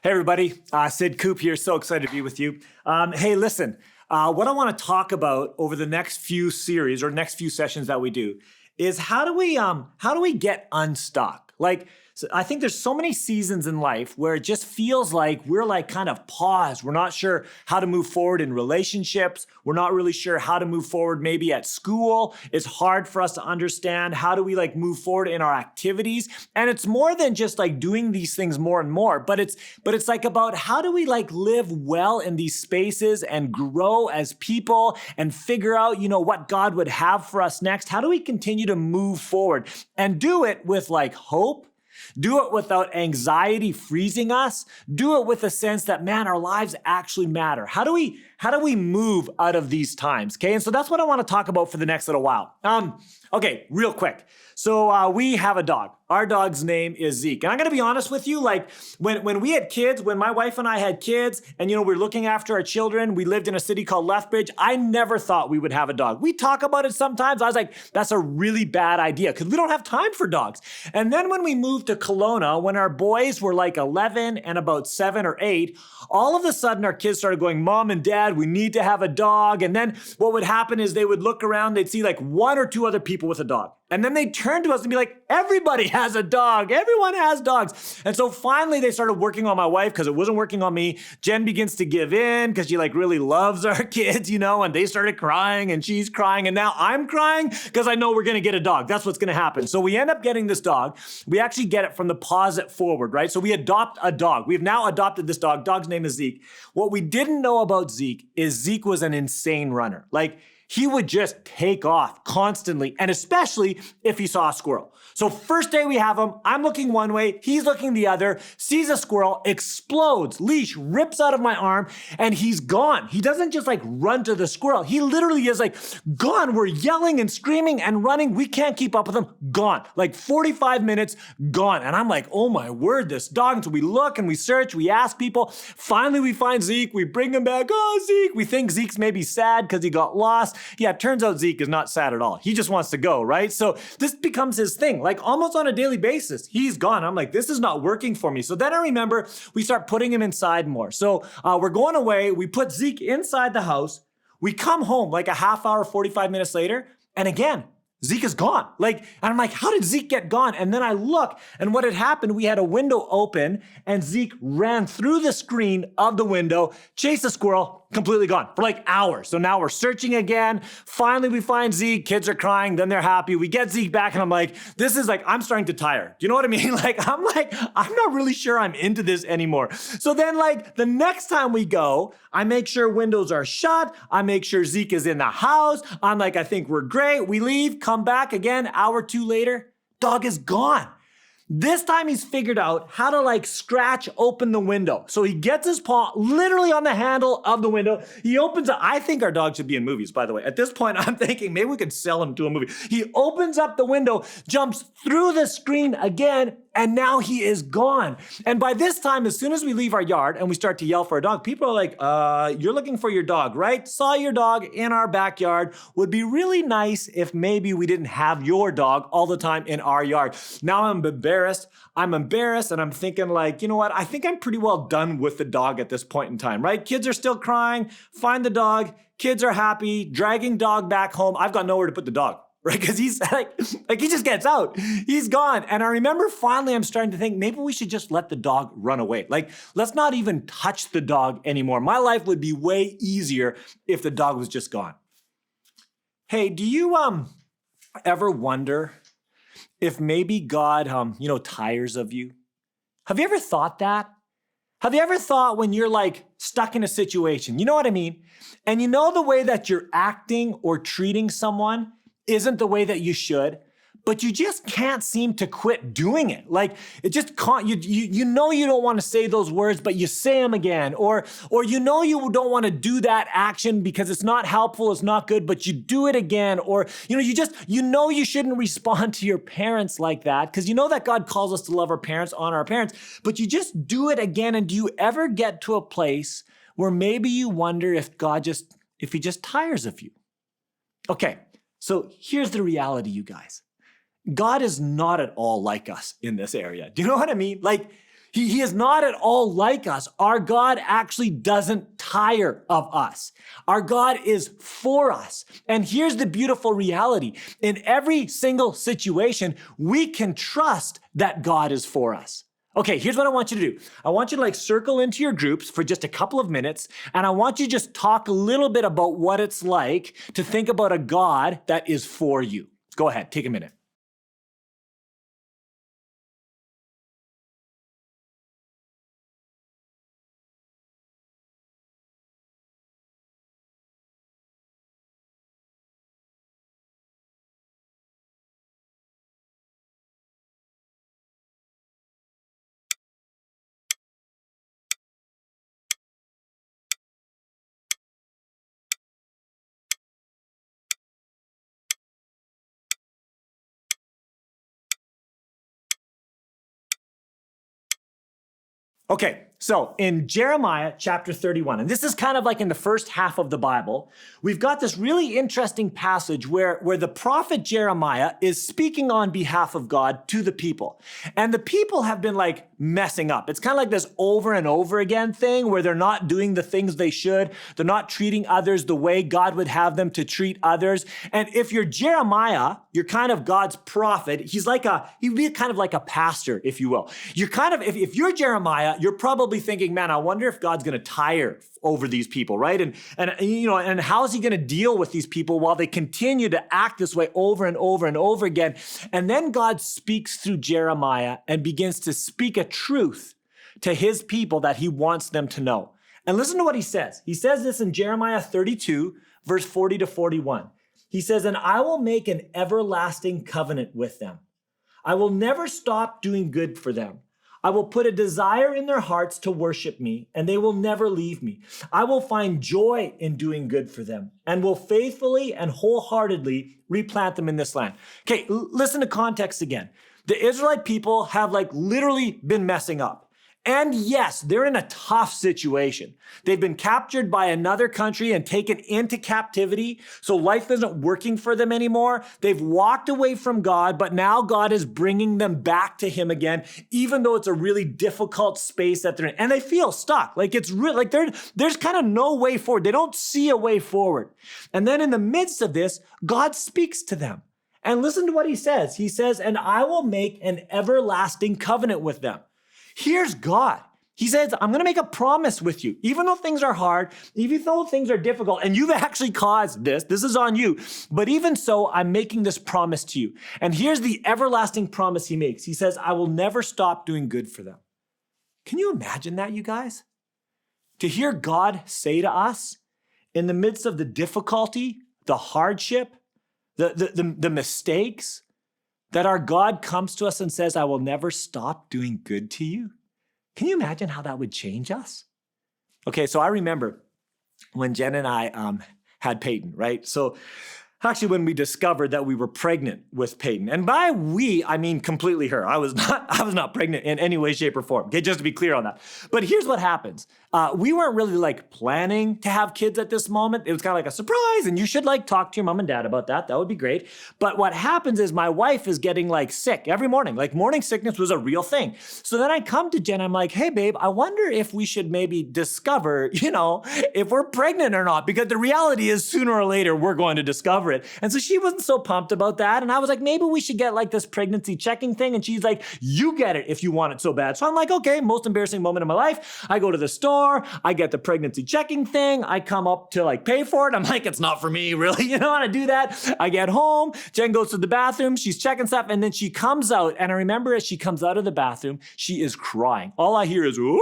Hey everybody, Sid Coop here. So excited to be with you. Hey, listen, what I want to talk about over the next few series or next few sessions that we do is how do we get unstuck? So I think there's so many seasons in life where it just feels like we're like kind of paused. We're not sure how to move forward in relationships. We're not really sure how to move forward maybe at school. It's hard for us to understand how do we like move forward in our activities. And it's more than just like doing these things more and more, but it's like about how do we like live well in these spaces and grow as people and figure out, what God would have for us next. How do we continue to move forward and do it with like hope? Do it without anxiety freezing us. Do it with a sense that, man, our lives actually matter. How do we move out of these times? Okay, and so that's what I want to talk about for the next little while. Okay, real quick. So we have a dog. Our dog's name is Zeke. And I'm going to be honest with you, like when we had kids, when my wife and I had kids and, we were looking after our children, we lived in a city called Lethbridge. I never thought we would have a dog. We talk about it sometimes. I was like, that's a really bad idea because we don't have time for dogs. And then when we moved to Kelowna, when our boys were like 11 and about 7 or 8, all of a sudden our kids started going, Mom and Dad, we need to have a dog. And then what would happen is they would look around, they'd see like 1 or 2 other people with a dog. And then they'd turn to us and be like, everybody has a dog. Everyone has dogs. And so finally they started working on my wife because it wasn't working on me. Jen begins to give in because she like really loves our kids, and they started crying and she's crying. And now I'm crying because I know we're going to get a dog. That's what's going to happen. So we end up getting this dog. We actually get it from the pause it forward, right? So we adopt a dog. We've now adopted this dog. Dog's name is Zeke. What we didn't know about Zeke is Zeke was an insane runner. Like, he would just take off constantly, and especially if he saw a squirrel. So first day we have him, I'm looking one way, he's looking the other, sees a squirrel, explodes, leash rips out of my arm, and he's gone. He doesn't just like run to the squirrel. He literally is like gone. We're yelling and screaming and running. We can't keep up with him. Gone. Like 45 minutes, gone. And I'm like, oh my word, this dog. And so we look and we search, we ask people. Finally, we find Zeke. We bring him back. Oh, Zeke. We think Zeke's maybe sad because he got lost. Yeah, it turns out Zeke is not sad at all. He just wants to go, right? So this becomes his thing. Like almost on a daily basis, he's gone. I'm like, this is not working for me. So then I remember we start putting him inside more. So we're going away. We put Zeke inside the house. We come home like a half hour, 45 minutes later. And again, Zeke is gone. And I'm like, how did Zeke get gone? And then I look, and what had happened, we had a window open, and Zeke ran through the screen of the window, chased a squirrel, completely gone for like hours. So now we're searching again. Finally, we find Zeke. Kids are crying. Then they're happy. We get Zeke back, and I'm like, this is like, I'm starting to tire. Do you know what I mean? I'm not really sure I'm into this anymore. So then the next time we go, I make sure windows are shut. I make sure Zeke is in the house. I'm like, I think we're great. We leave, come back again, hour or 2 later, dog is gone. This time he's figured out how to scratch open the window. So he gets his paw literally on the handle of the window. He opens it. I think our dog should be in movies, by the way. At this point, I'm thinking maybe we could sell him to a movie. He opens up the window, jumps through the screen again, and now he is gone. And by this time, as soon as we leave our yard and we start to yell for a dog, people are like, you're looking for your dog, right? Saw your dog in our backyard. Would be really nice if maybe we didn't have your dog all the time in our yard. Now I'm embarrassed and I'm thinking you know what? I think I'm pretty well done with the dog at this point in time, right? Kids are still crying, find the dog, kids are happy, dragging dog back home. I've got nowhere to put the dog. Right? Because he's he just gets out. He's gone. And I remember finally I'm starting to think maybe we should just let the dog run away. Let's not even touch the dog anymore. My life would be way easier if the dog was just gone. Hey, do you ever wonder if maybe God tires of you? Have you ever thought that? Have you ever thought when you're stuck in a situation, you know what I mean? And you know the way that you're acting or treating someone isn't the way that you should, but you just can't seem to quit doing it. It just can't, you know you don't want to say those words, but you say them again. Or you know you don't want to do that action because it's not helpful, it's not good, but you do it again. Or, you know you shouldn't respond to your parents like that because you know that God calls us to love our parents, honor our parents, but you just do it again. And do you ever get to a place where maybe you wonder if he just tires of you? Okay. So here's the reality, you guys. God is not at all like us in this area. Do you know what I mean? He is not at all like us. Our God actually doesn't tire of us. Our God is for us. And here's the beautiful reality. In every single situation, we can trust that God is for us. Okay, here's what I want you to do. I want you to circle into your groups for just a couple of minutes, and I want you to just talk a little bit about what it's like to think about a God that is for you. Go ahead, take a minute. Okay, so in Jeremiah chapter 31, and this is kind of like in the first half of the Bible, we've got this really interesting passage where the prophet Jeremiah is speaking on behalf of God to the people. And the people have been messing up. It's kind of like this over and over again thing where they're not doing the things they should. They're not treating others the way God would have them to treat others. And if you're Jeremiah, you're kind of God's prophet. He'd be kind of like a pastor, if you will. You're kind of, if you're Jeremiah, you're probably thinking, man, I wonder if God's going to tire over these people, right? And how is he going to deal with these people while they continue to act this way over and over and over again? And then God speaks through Jeremiah and begins to speak a truth to his people that he wants them to know. And listen to what he says. He says this in Jeremiah 32, verse 40 to 41. He says, "And I will make an everlasting covenant with them. I will never stop doing good for them. I will put a desire in their hearts to worship me, and they will never leave me. I will find joy in doing good for them, and will faithfully and wholeheartedly replant them in this land." Okay, listen to context again. The Israelite people have literally been messing up. And yes, they're in a tough situation. They've been captured by another country and taken into captivity, so life isn't working for them anymore. They've walked away from God, but now God is bringing them back to him again, even though it's a really difficult space that they're in. And they feel stuck. There's kind of no way forward. They don't see a way forward. And then in the midst of this, God speaks to them. And listen to what he says. He says, "And I will make an everlasting covenant with them." Here's God. He says, I'm going to make a promise with you. Even though things are hard, even though things are difficult, and you've actually caused this is on you. But even so, I'm making this promise to you. And here's the everlasting promise he makes. He says, I will never stop doing good for them. Can you imagine that, you guys? To hear God say to us in the midst of the difficulty, the hardship, the mistakes, that our God comes to us and says, I will never stop doing good to you. Can you imagine how that would change us? Okay, so I remember when Jen and I had Peyton, right? So actually when we discovered that we were pregnant with Peyton, and by we, I mean completely her. I was not pregnant in any way, shape, or form. Okay, just to be clear on that. But here's what happens. We weren't really planning to have kids at this moment. It was kind of like a surprise, and you should talk to your mom and dad about that. That would be great. But what happens is my wife is getting sick every morning. Morning sickness was a real thing. So then I come to Jen, I'm like, hey babe, I wonder if we should maybe discover, if we're pregnant or not, because the reality is sooner or later we're going to discover it. And so she wasn't so pumped about that. And I was like, maybe we should get this pregnancy checking thing. And she's like, you get it if you want it so bad. So I'm like, okay, most embarrassing moment of my life. I go to the store. I get the pregnancy checking thing. I come up to pay for it. I'm like, it's not for me, really. And I do that. I get home. Jen goes to the bathroom. She's checking stuff. And then she comes out. And I remember as she comes out of the bathroom, she is crying. All I hear is, ooh.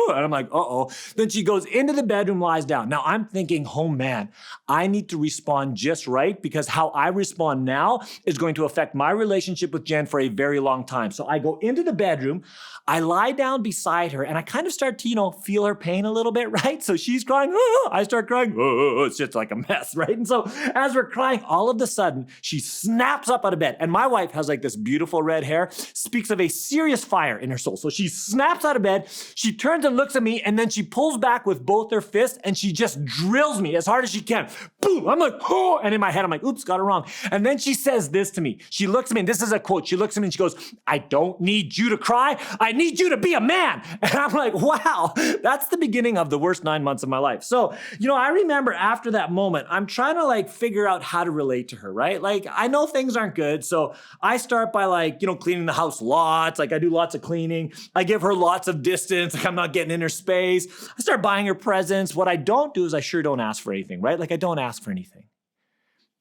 And I'm like, uh-oh. Then she goes into the bedroom, lies down. Now I'm thinking, oh man, I need to respond just right, because how I respond now is going to affect my relationship with Jen for a very long time. So I go into the bedroom. I lie down beside her and I kind of start to, feel her pain a little bit, right? So she's crying, I start crying, it's just like a mess, right? And so as we're crying, all of a sudden, she snaps up out of bed. And my wife has this beautiful red hair, speaks of a serious fire in her soul. So she snaps out of bed, she turns and Peyton looks at me and then she pulls back with both her fists and she just drills me as hard as she can. Boom! I'm like, oh! And in my head, I'm like, oops, got it wrong. And then she says this to me. She looks at me, and this is a quote. She looks at me and she goes, I don't need you to cry. I need you to be a man. And I'm like, wow, that's the beginning of the worst 9 months of my life. So, I remember after that moment, I'm trying to figure out how to relate to her, right? I know things aren't good. So I start by cleaning the house lots. I do lots of cleaning. I give her lots of distance. I'm not getting in her space. I start buying her presents. What I don't do is I sure don't ask for anything, right? I don't ask for anything.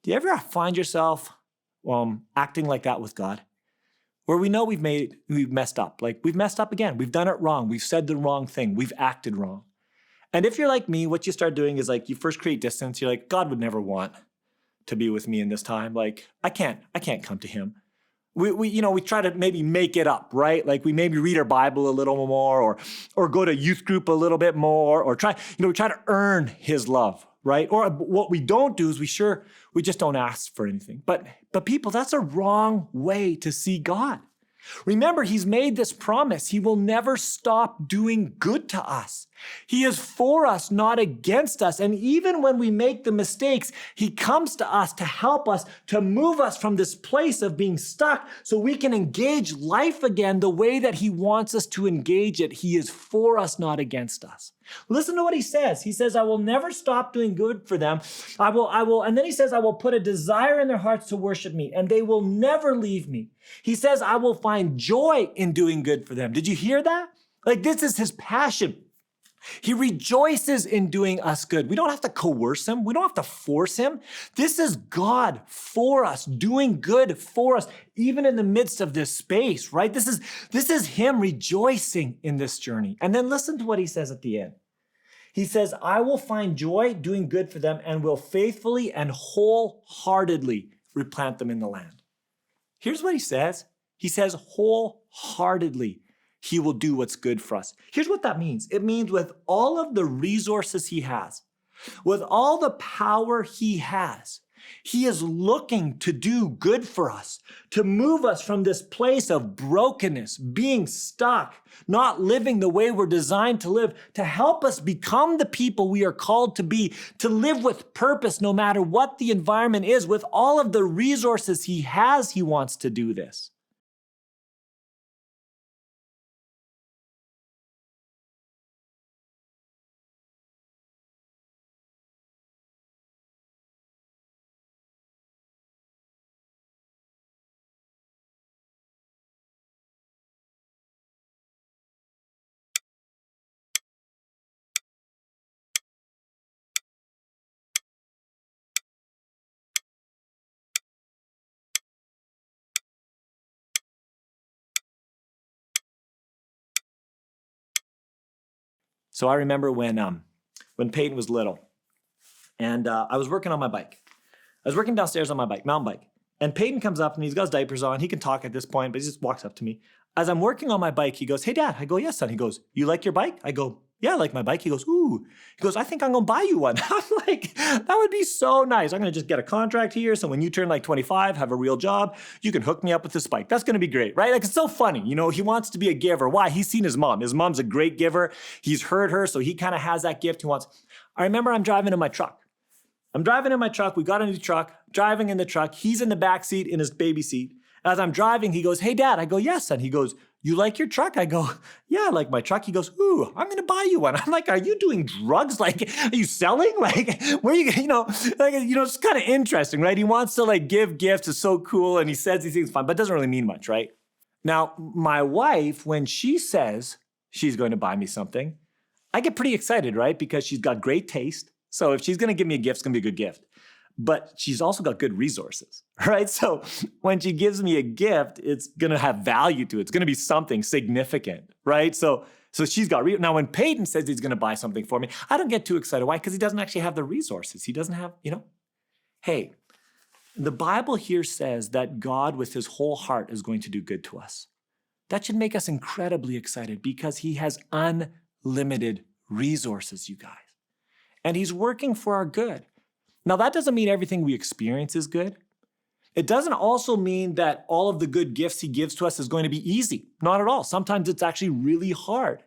Do you ever find yourself acting like that with God? Where we know we've messed up. We've messed up again. We've done it wrong. We've said the wrong thing. We've acted wrong. And if you're like me, what you start doing is you first create distance. You're like, God would never want to be with me in this time. I can't come to him. We try to maybe make it up, right? We maybe read our Bible a little more or go to youth group a little bit more or try to earn his love, right? Or what we don't do is we just don't ask for anything. But people, that's a wrong way to see God. Remember, he's made this promise. He will never stop doing good to us. He is for us, not against us. And even when we make the mistakes, he comes to us to help us, to move us from this place of being stuck so we can engage life again the way that he wants us to engage it. He is for us, not against us. Listen to what he says. He says, I will never stop doing good for them. I will, and then he says, I will put a desire in their hearts to worship me, and they will never leave me. He says, I will find joy in doing good for them. Did you hear that? This is his passion. He rejoices in doing us good. We don't have to coerce him. We don't have to force him. This is God for us, doing good for us, even in the midst of this space, right? This is him rejoicing in this journey. And then listen to what he says at the end. He says, I will find joy doing good for them and will faithfully and wholeheartedly replant them in the land. Here's what he says. He says, wholeheartedly. He will do what's good for us. Here's what that means. It means with all of the resources he has, with all the power he has, he is looking to do good for us, to move us from this place of brokenness, being stuck, not living the way we're designed to live, to help us become the people we are called to be, to live with purpose no matter what the environment is. With all of the resources he has, he wants to do this. So I remember when Peyton was little, and I was working on my bike. I was working downstairs on my bike, mountain bike, and Peyton comes up and he's got his diapers on. He can talk at this point, but he just walks up to me. As I'm working on my bike, he goes, "Hey, Dad." I go, "Yes, son." He goes, "You like your bike?" I go, "Yeah, I like my bike." He goes, "Ooh." He goes, "I think I'm going to buy you one." I'm like, that would be so nice. I'm going to just get a contract here. So when you turn 25, have a real job, you can hook me up with this bike. That's going to be great, right? It's so funny. He wants to be a giver. Why? He's seen his mom. His mom's a great giver. He's heard her. So he kind of has that gift he wants. I remember I'm driving in my truck. We got a new truck, driving in the truck. He's in the back seat in his baby seat. As I'm driving, he goes, "Hey, Dad." I go, "Yes, son." He goes, "You like your truck?" I go, "Yeah, I like my truck." He goes, "Ooh, I'm going to buy you one." I'm like, "Are you doing drugs? Are you selling? Where are you, it's kind of interesting, right? He wants to give gifts. It's so cool. And he says these things fun, but it doesn't really mean much, right? Now, my wife, when she says she's going to buy me something, I get pretty excited, right? Because she's got great taste. So if she's going to give me a gift, it's going to be a good gift. But she's also got good resources, right? So when she gives me a gift, it's going to have value to it. It's going to be something significant, right? So she's got, now when Peyton says he's going to buy something for me, I don't get too excited. Why? Because he doesn't actually have the resources. He doesn't have, Hey, the Bible here says that God with his whole heart is going to do good to us. That should make us incredibly excited because he has unlimited resources, you guys. And he's working for our good. Now, that doesn't mean everything we experience is good. It doesn't also mean that all of the good gifts he gives to us is going to be easy. Not at all. Sometimes it's actually really hard.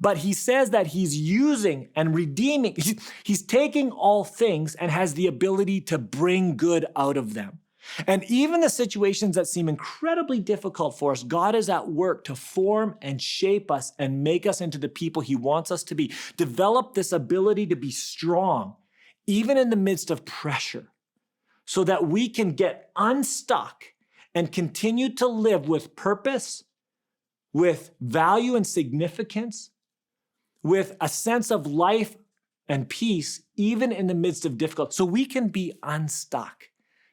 But he says that he's using and redeeming, he's taking all things and has the ability to bring good out of them. And even the situations that seem incredibly difficult for us, God is at work to form and shape us and make us into the people he wants us to be. Develop this ability to be strong, even in the midst of pressure, so that we can get unstuck and continue to live with purpose, with value and significance, with a sense of life and peace, even in the midst of difficulty. So we can be unstuck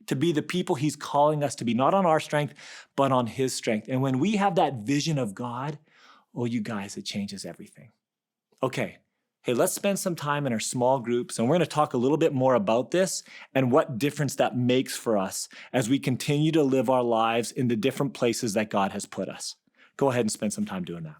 to be the people he's calling us to be, not on our strength, but on his strength. And when we have that vision of God, oh, you guys, it changes everything. Okay, hey, let's spend some time in our small groups, and we're going to talk a little bit more about this and what difference that makes for us as we continue to live our lives in the different places that God has put us. Go ahead and spend some time doing that.